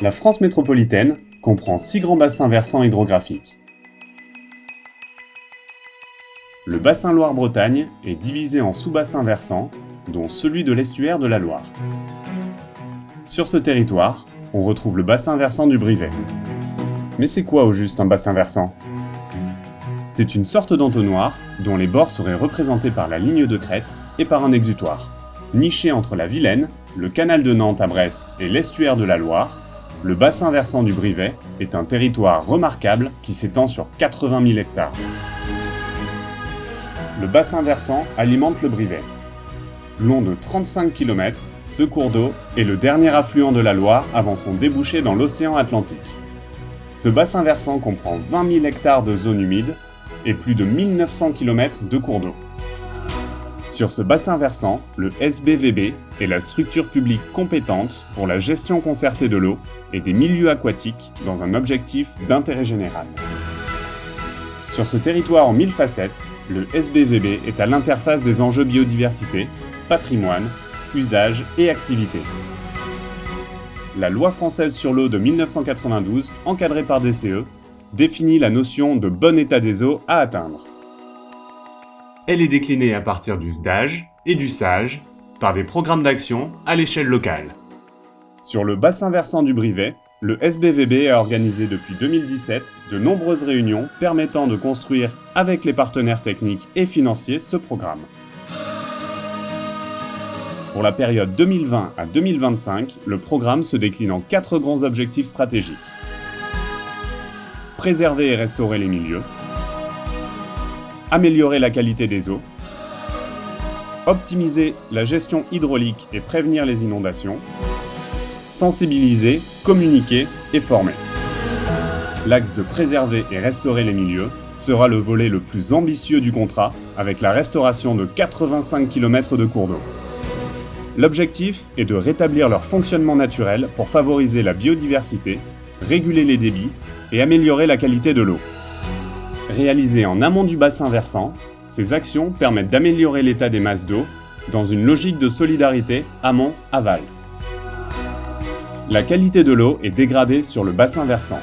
La France métropolitaine comprend 6 grands bassins versants hydrographiques. Le bassin Loire-Bretagne est divisé en sous-bassins versants, dont celui de l'estuaire de la Loire. Sur ce territoire, on retrouve le bassin versant du Brivet. Mais c'est quoi au juste un bassin versant ? C'est une sorte d'entonnoir dont les bords seraient représentés par la ligne de crête et par un exutoire. Niché entre la Vilaine, le canal de Nantes à Brest et l'estuaire de la Loire, le bassin versant du Brivet est un territoire remarquable qui s'étend sur 80 000 hectares. Le bassin versant alimente le Brivet. Long de 35 km, ce cours d'eau est le dernier affluent de la Loire avant son débouché dans l'océan Atlantique. Ce bassin versant comprend 20 000 hectares de zones humides et plus de 1900 km de cours d'eau. Sur ce bassin versant, le SBVB est la structure publique compétente pour la gestion concertée de l'eau et des milieux aquatiques dans un objectif d'intérêt général. Sur ce territoire en 1000 facettes, le SBVB est à l'interface des enjeux biodiversité, patrimoine, usage et activité. La loi française sur l'eau de 1992, encadrée par DCE, définit la notion de bon état des eaux à atteindre. Elle est déclinée à partir du SDAGE et du SAGE par des programmes d'action à l'échelle locale. Sur le bassin versant du Brivet, le SBVB a organisé depuis 2017 de nombreuses réunions permettant de construire avec les partenaires techniques et financiers ce programme. Pour la période 2020 à 2025, le programme se décline en 4 grands objectifs stratégiques. Préserver et restaurer les milieux, améliorer la qualité des eaux, optimiser la gestion hydraulique et prévenir les inondations, sensibiliser, communiquer et former. L'axe de préserver et restaurer les milieux sera le volet le plus ambitieux du contrat avec la restauration de 85 km de cours d'eau. L'objectif est de rétablir leur fonctionnement naturel pour favoriser la biodiversité, réguler les débits et améliorer la qualité de l'eau. Réalisées en amont du bassin versant, ces actions permettent d'améliorer l'état des masses d'eau dans une logique de solidarité amont-aval. La qualité de l'eau est dégradée sur le bassin versant.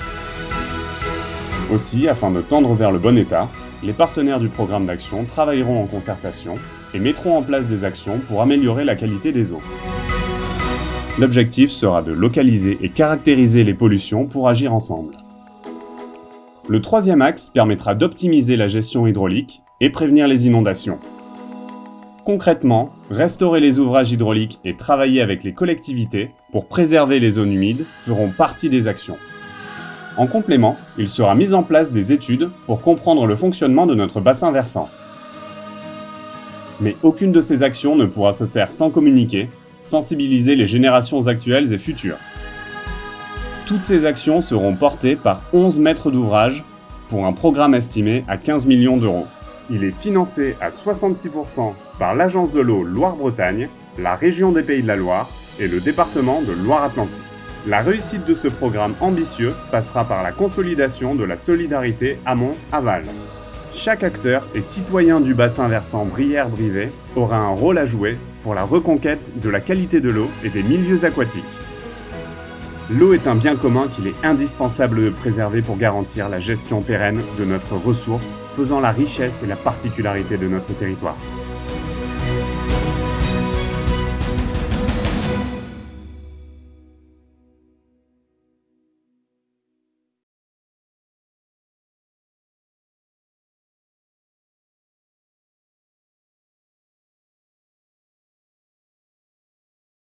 Aussi, afin de tendre vers le bon état, les partenaires du programme d'action travailleront en concertation et mettront en place des actions pour améliorer la qualité des eaux. L'objectif sera de localiser et caractériser les pollutions pour agir ensemble. Le troisième axe permettra d'optimiser la gestion hydraulique et prévenir les inondations. Concrètement, restaurer les ouvrages hydrauliques et travailler avec les collectivités pour préserver les zones humides feront partie des actions. En complément, il sera mis en place des études pour comprendre le fonctionnement de notre bassin versant. Mais aucune de ces actions ne pourra se faire sans communiquer, sensibiliser les générations actuelles et futures. Toutes ces actions seront portées par 11 maîtres d'ouvrage pour un programme estimé à 15 millions d'euros. Il est financé à 66% par l'Agence de l'eau Loire-Bretagne, la région des Pays de la Loire et le département de Loire-Atlantique. La réussite de ce programme ambitieux passera par la consolidation de la solidarité amont-aval. Chaque acteur et citoyen du bassin versant Brière-Brivet aura un rôle à jouer pour la reconquête de la qualité de l'eau et des milieux aquatiques. L'eau est un bien commun qu'il est indispensable de préserver pour garantir la gestion pérenne de notre ressource, faisant la richesse et la particularité de notre territoire.